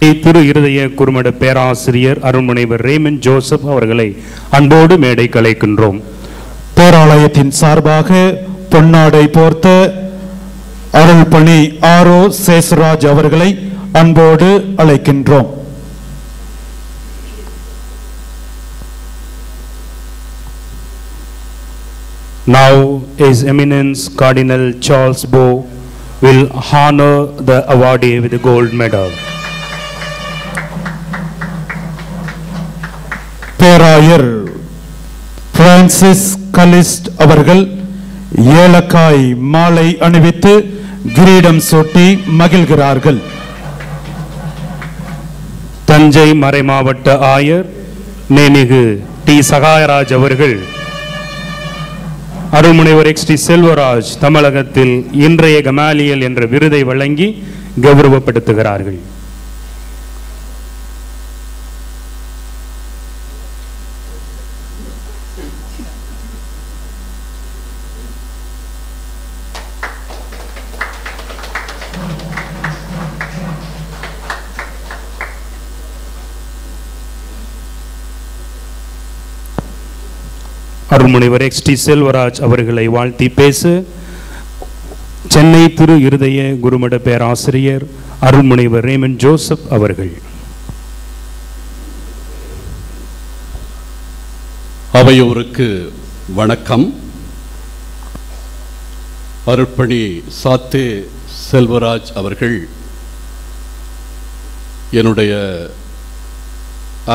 திரு இருதய குறுமட பேராசிரியர் அருள்முனைவர் Raymond Joseph அவர்களை அன்போடு மேடை கலைக்கின்றோம். பேராலயத்தின் சார்பாக பொன்னாடை போர்த்த அருள்பணி ஆரோ சேசுராஜ் அவர்களை அன்போடு அழைக்கின்றோம். Now His Eminence Cardinal Charles Bow will honor the awardee with the gold medal. பேராயர் பிரான்சிஸ் கலிஸ்ட் அவர்கள் ஏலக்காய் மாலை அணிவித்து கிரீடம் சூட்டி மகிழ்கிறார்கள். தஞ்சை மறைமாவட்ட ஆயர் நேமிகு டி சகாயராஜ் அவர்கள் அருள்முனைவர் எக்ஸ் டி செல்வராஜ் தமிழகத்தில் இன்றைய கமாலியல் என்ற விருதை வழங்கி கௌரவப்படுத்துகிறார்கள். அருள்முனைவர் எக்ஸ் டி செல்வராஜ் அவர்களை வாழ்த்தி பேச சென்னை திரு இருதய குருமட பேராசிரியர் அருள்முனைவர் ரேமண்ட் ஜோசப் அவர்கள். அவையோருக்கு வணக்கம். அருட்பணி சாத்தே செல்வராஜ் அவர்கள் என்னுடைய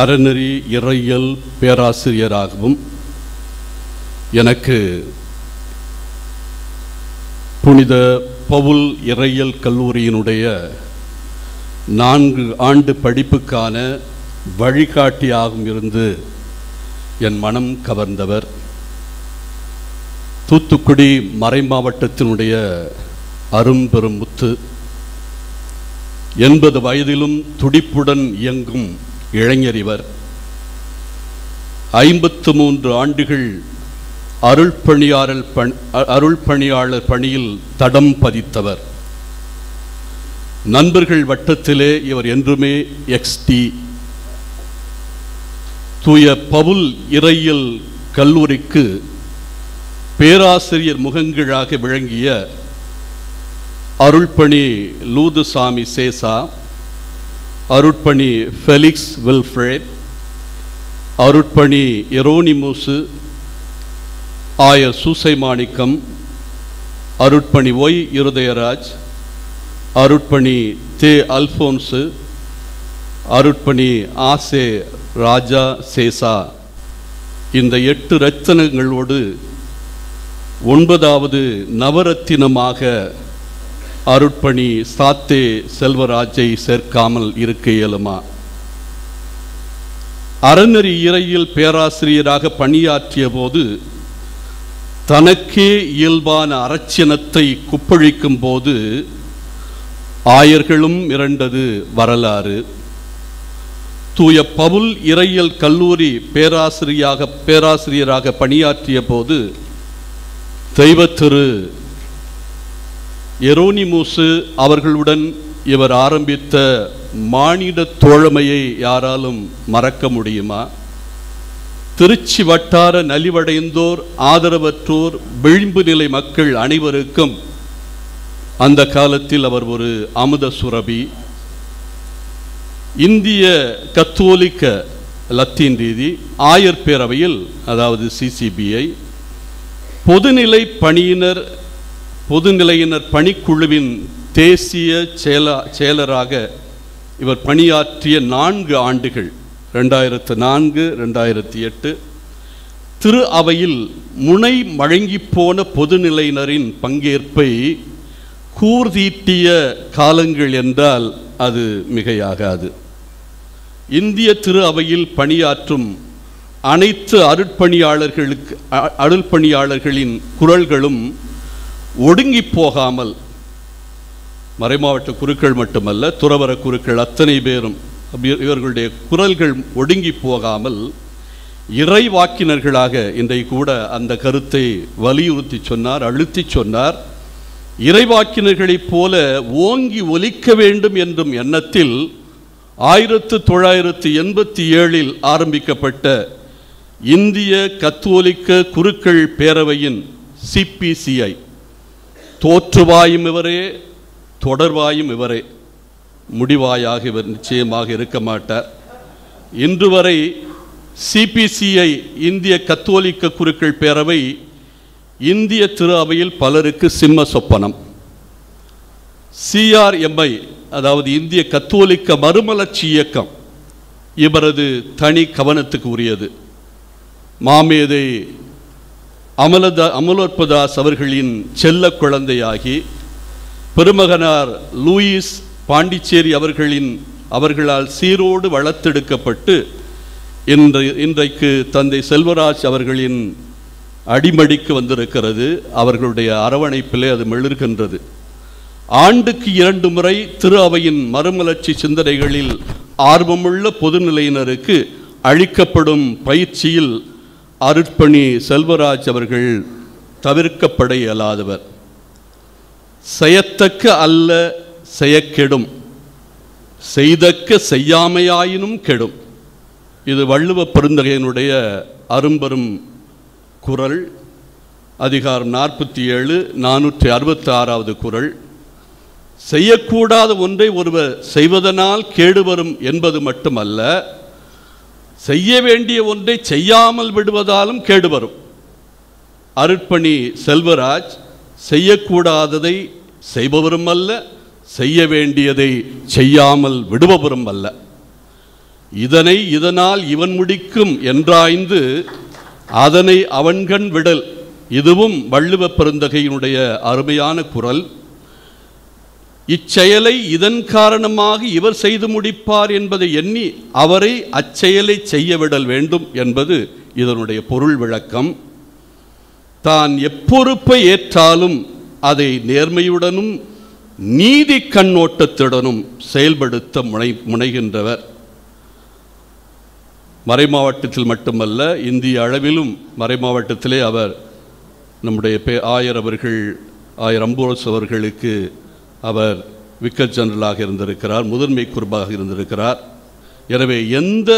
அறநெறி இறையியல் பேராசிரியராகவும் எனக்கு புனித பவுல் இறையியல் கல்லூரியினுடைய 4 ஆண்டு படிப்புக்கான வழிகாட்டியாகவும் இருந்து என் மனம் கவர்ந்தவர். தூத்துக்குடி மறைமாவட்டத்தினுடைய அரும்பெரும் முத்து. 80 வயதிலும் துடிப்புடன் இயங்கும் இளைஞரிவர். 53 ஆண்டுகள் அருள்பணியாளர் பணியில் தடம் பதித்தவர். நண்பர்கள் வட்டத்திலே இவர் என்றுமே எக்ஸ்டி. தூய பவுல் இறையியல் கல்லூரிக்கு பேராசிரியர் முகங்களாக விளங்கிய அருள்பணி லூதுசாமி சேசா, அருட்பணி ஃபெலிக்ஸ் வில்ஃப்ரேட், அருட்பணி எரோனிமூசு, ஆயர் சூசை மாணிக்கம், அருட்பணி ஒய் இருதயராஜ், அருட்பணி தே அல்போன்சு, அருட்பணி ஆசே ராஜா சேசா, இந்த 8 ரத்தினங்களோடு 9வது நவரத்தினமாக அருட்பணி சாத்தே செல்வராஜை சேர்க்காமல் இருக்க இயலுமா? அறநெறி இறையியல் பேராசிரியராக பணியாற்றிய போது தனக்கே இயல்பான அரச்சினத்தை குப்பழிக்கும் போது ஆயர்களும் இரண்டது வரலாறு. தூய பவுல் இறையியல் கல்லூரி பேராசிரியராக பணியாற்றிய போது தெய்வத்திரு எரோனிமூசு அவர்களுடன் இவர் ஆரம்பித்த மானிட தோழமையை யாராலும் மறக்க முடியுமா? திருச்சி வட்டார நலிவடைந்தோர், ஆதரவற்றோர், விளிம்பு நிலை மக்கள் அனைவருக்கும் அந்த காலத்தில் அவர் ஒரு அமுத சுரபி. இந்திய கத்தோலிக்க லத்தீன் ரீதி ஆயர் பேரவையில், அதாவது சிசிபிஐ, பொதுநிலையினர் பணிக்குழுவின் தேசிய செயலராக இவர் பணியாற்றிய 4 ஆண்டுகள் 2004-2008 திரு அவையில் முனை மழங்கி போன பொதுநிலையினரின் பங்கேற்பை கூர்தீட்டிய காலங்கள் என்றால் அது மிகையாகாது. இந்திய திரு அவையில் பணியாற்றும் அனைத்து அருட்பணியாளர்களின் குரல்களும் ஒடுங்கி போகாமல், மறைமாவட்ட குருக்கள் மட்டுமல்ல, துறவர குருக்கள் அத்தனை பேரும் இவர்களுடைய குரல்கள் ஒடுங்கி போகாமல் இறைவாக்கினர்களாக இன்றைக்கு கூட அந்த கருத்தை வலியுறுத்தி சொன்னார், அழுத்தி சொன்னார். இறைவாக்கினர்களைப் போல ஓங்கி ஒலிக்க வேண்டும் என்றும் எண்ணத்தில் 1987 ஆரம்பிக்கப்பட்ட இந்திய கத்தோலிக்க குருக்கள் பேரவையின் CPCI தோற்றுவாயும் இவரே, தொடர்வாயும் இவரே, முடிவாயாக இவர் நிச்சயமாக இருக்க மாட்டார். இன்று வரை CPCI இந்திய கத்தோலிக்க குருக்கள் பேரவை இந்திய திரு அவையில் பலருக்கு சிம்ம சொப்பனம். CRMI அதாவது இந்திய கத்தோலிக்க மறுமலர்ச்சி இயக்கம் இவரது தனி கவனத்துக்கு உரியது. மாமேதை அமலோற்பதாஸ் அவர்களின் செல்ல குழந்தையாகி பெருமகனார் லூயிஸ் பாண்டிச்சேரி அவர்களால் சீரோடு வளர்த்தெடுக்கப்பட்டு இன்றைக்கு தந்தை செல்வராஜ் அவர்களின் அடிமடிக்கு வந்திருக்கிறது. அவர்களுடைய அரவணைப்பிலே அது மெழுகின்றது. ஆண்டுக்கு 2 முறை திரு அவையின் மறுமலர்ச்சி சிந்தனைகளில் ஆர்வமுள்ள பொதுநிலையினருக்கு அளிக்கப்படும் பயிற்சியில் அருட்பணி செல்வராஜ் அவர்கள் தவிர்க்கப்பட இயலாதவர். செய்யத்தக்க அல்ல செய்யக்கெடும், செய்தக்க செய்யாமையாயினும் கெடும். இது வள்ளுவ பெருந்தகையினுடைய அரும்பெரும் குறள். அதிகாரம் 47 466வது குறள். செய்யக்கூடாத ஒன்றை ஒருவர் செய்வதனால் கேடு வரும் என்பது மட்டுமல்ல, செய்ய வேண்டிய ஒன்றை செய்யாமல் விடுவதாலும் கேடு வரும். அருட்பணி செல்வராஜ் செய்யக்கூடாததை செய்பவரும் அல்ல, செய்ய வேண்டியதை செய்யாமல் விடுபவரும் அல்ல. இதனால் இவன் முடிக்கும் என்றாய்ந்து அதனை அவன்கண் விடல். இதுவும் வள்ளுவ பெருந்தகையினுடைய அருமையான குறள். இச்செயலை இதன் காரணமாக இவர் செய்து முடிப்பார் என்பதை எண்ணி அவரை அச்செயலை செய்ய விடல் வேண்டும் என்பது இதனுடைய பொருள் விளக்கம். தான் எப்பொறுப்பை ஏற்றாலும் அதை நேர்மையுடனும் நீதி கண்ணோட்டத்துடனும் செயல்படுத்த முனைகின்றவர். மறைமாவட்டத்தில் மட்டுமல்ல, இந்திய அளவிலும் மறைமாவட்டத்திலே அவர் நம்முடைய ஆயர் அம்போஸ் அவர்களுக்கு அவர் விக்கட் ஜெனரலாக இருந்திருக்கிறார், முதன்மை குருபாக இருந்திருக்கிறார். எனவே எந்த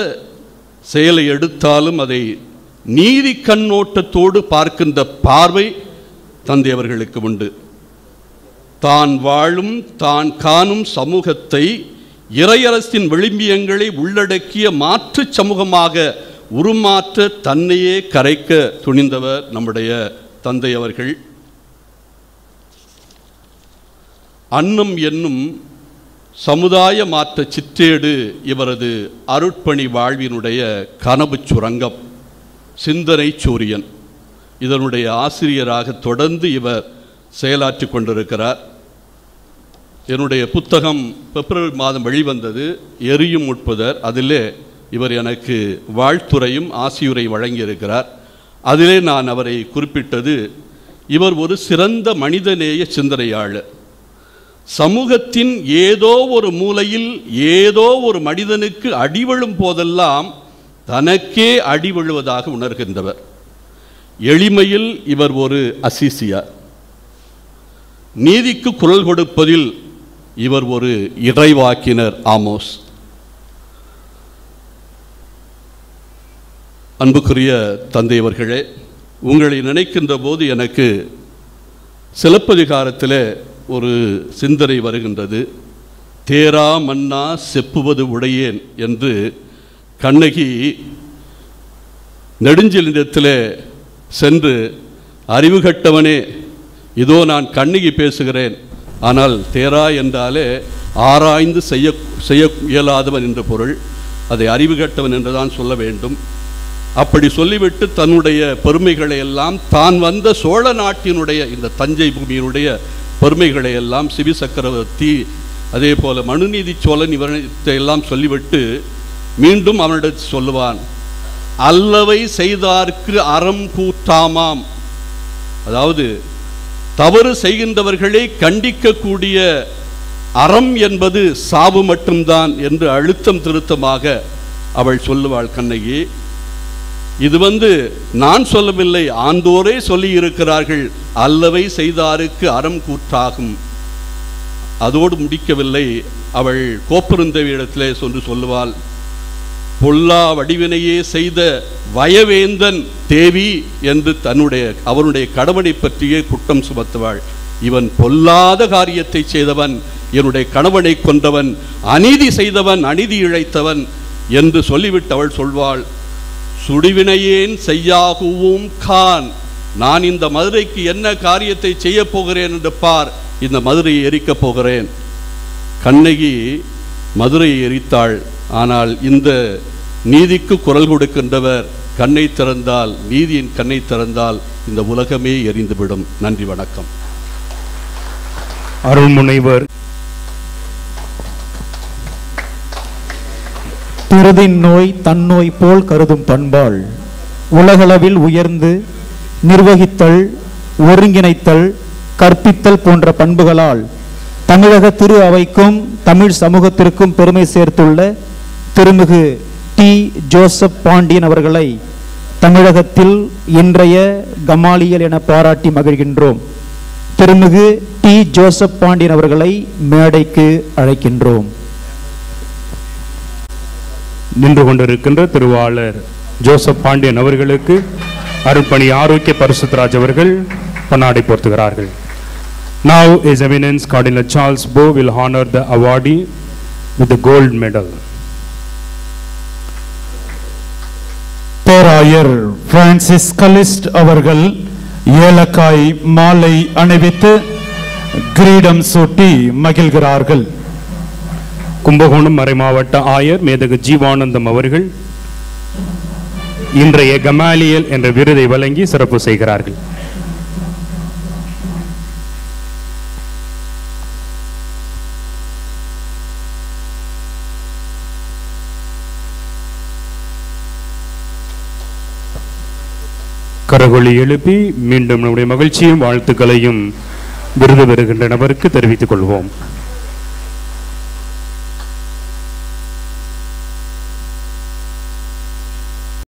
செயலை எடுத்தாலும் அதை நீதி கண்ணோட்டத்தோடு பார்க்கின்ற பார்வை தந்தை அவர்களுக்கு உண்டு. தான் வாழும் தான் காணும் சமூகத்தை இறையரசின் விளிம்பியங்களை உள்ளடக்கிய மாற்று சமூகமாக உருமாற்ற தன்னையே கரைக்க துணிந்தவர் நம்முடைய தந்தை அவர்கள். அன்னம் என்னும் சமுதாய மாற்ற சிற்றேடு இவரது அருட்பணி வாழ்வினுடைய கனவு சுரங்கம், சிந்தனை சூரியன். இதனுடைய ஆசிரியராக தொடர்ந்து இவர் செயலாற்றி கொண்டிருக்கிறார். என்னுடைய புத்தகம் பிப்ரவரி மாதம் வெளிவந்தது, எரியும் உட்புதர். அதிலே இவர் எனக்கு வாழ்த்துரையும் ஆசியுரை வழங்கியிருக்கிறார். அதிலே நான் அவரை குறிப்பிட்டது, இவர் ஒரு சிறந்த மனிதநேய சிந்தனையாளர். சமூகத்தின் ஏதோ ஒரு மூலையில் ஏதோ ஒரு மனிதனுக்கு அடிவிழும் போதெல்லாம் தனக்கே அடிவிழுவதாக உணர்கின்றவர். எளிமையில் இவர் ஒரு அசிசியார். நீதிக்கு குரல் கொடுப்பதில் இவர் ஒரு இறைவாக்கினர் ஆமோஸ். அன்புக்குரிய தந்தையவர்களே, உங்களை நினைக்கின்ற போது எனக்கு சிலப்பதிகாரத்தில் ஒரு சிந்தனை வருகின்றது. தேரா மன்னா செப்புவது உடையேன் என்று கண்ணகி நெடுஞ்செழியனிடத்தில் சென்று, அறிவு கட்டவனே, இதோ நான் கண்ணகி பேசுகிறேன், ஆனால் தேரா என்றாலே ஆராய்ந்து செய்ய இயலாதவன் என்ற பொருள். அதை அறிவு கட்டவன் என்றுதான் சொல்ல வேண்டும். அப்படி சொல்லிவிட்டு தன்னுடைய பெருமைகளை எல்லாம், தான் வந்த சோழ நாட்டினுடைய இந்த தஞ்சை பூமியினுடைய பெருமைகளை எல்லாம், சிவி சக்கரவர்த்தி அதே போல மனுநீதி சோழன் இவனை எல்லாம் சொல்லிவிட்டு மீண்டும் அவனிடத்தில் சொல்லுவான், அல்லவை செய்தார்க்கு அறம் கூட்டாமாம். அதாவது தவறு செய்கின்றவர்களை கண்டிக்கக்கூடிய அறம் என்பது சாவு மட்டும்தான் என்று அழுத்தம் திருத்தமாக அவள் சொல்லுவாள் கண்ணகி. இது நான் சொல்லவில்லை, ஆண்டோரே சொல்லி இருக்கிறார்கள், அல்லவை செய்தாருக்கு அறம் கூற்றாகும். அதோடு முடிக்கவில்லை, அவள் கோப்பெருந்தேவியிடத்திலே சென்று சொல்லுவாள், பொல்லா வடிவினையே செய்த வயவேந்தன் தேவி என்று அவனுடைய கணவனை பற்றியே குற்றம் சுமத்துவாள். இவன் பொல்லாத காரியத்தை செய்தவன், என்னுடைய கணவனை கொன்றவன், அநீதி செய்தவன், அநீதி இழைத்தவன் என்று சொல்லிவிட்டு அவள் சொல்வாள், சுடிவினையேன் செய்யாகுவும் கான், நான் இந்த மதுரைக்கு என்ன காரியத்தை செய்ய போகிறேன் என்று பார், இந்த மதுரையை எரிக்கப் போகிறேன். கண்ணகி மதுரையை எரித்தாள். ஆனால் இந்த நீதிக்கு குரல் கொடுக்கின்றவர் கண்ணை திறந்தால், நீதியின் கண்ணை திறந்தால் இந்த உலகமே எரிந்துவிடும். நன்றி, வணக்கம். அருள்முனைவர் பிறதின் நோய் தன்னோய் போல் கருதும் பண்பாள் உலகளவில் உயர்ந்து நிர்வகித்தல், ஒருங்கிணைத்தல், கற்பித்தல் போன்ற பண்புகளால் தமிழக திரு அவைக்கும் தமிழ் சமூகத்திற்கும் பெருமை சேர்த்துள்ள திருமிகு டி. ஜோசப் பாண்டியன் அவர்களை தமிழகத்தில் இன்றைய கமாலியல் என பாராட்டி மகிழ்கின்றோம். திருமிகு டி. ஜோசப் பாண்டியன் அவர்களை மேடைக்கு அழைக்கின்றோம். நின்று கொண்டிருக்கின்ற திருவாளர் ஜோசப் பாண்டியன் அவர்களுக்கு அருட்பணி ஆரோக்கிய பரிசுத்தராஜ் அவர்கள் பொன்னாடை போர்த்துகிறார்கள். Now His Eminence Cardinal Charles Bo will honor the awardee with the gold medal. பேராயர் பிரான்சிஸ் கலிஸ்ட் அவர்கள் ஏலக்காய் மாலை அணிவித்து கிரீடம் சூட்டி மகிழ்கிறார்கள். கும்பகோணம் மறைமாவட்ட ஆயர் மேதகு ஜீவானந்தம் அவர்கள் இன்றைய கமாலியல் என்ற விருதை வழங்கி சிறப்பு செய்கிறார்கள். கரகொலி எழுப்பி மீண்டும் நம்முடைய மகிழ்ச்சியும் வாழ்த்துக்களையும் விருது பெறுகின்ற நபருக்கு தெரிவித்துக் கொள்வோம்.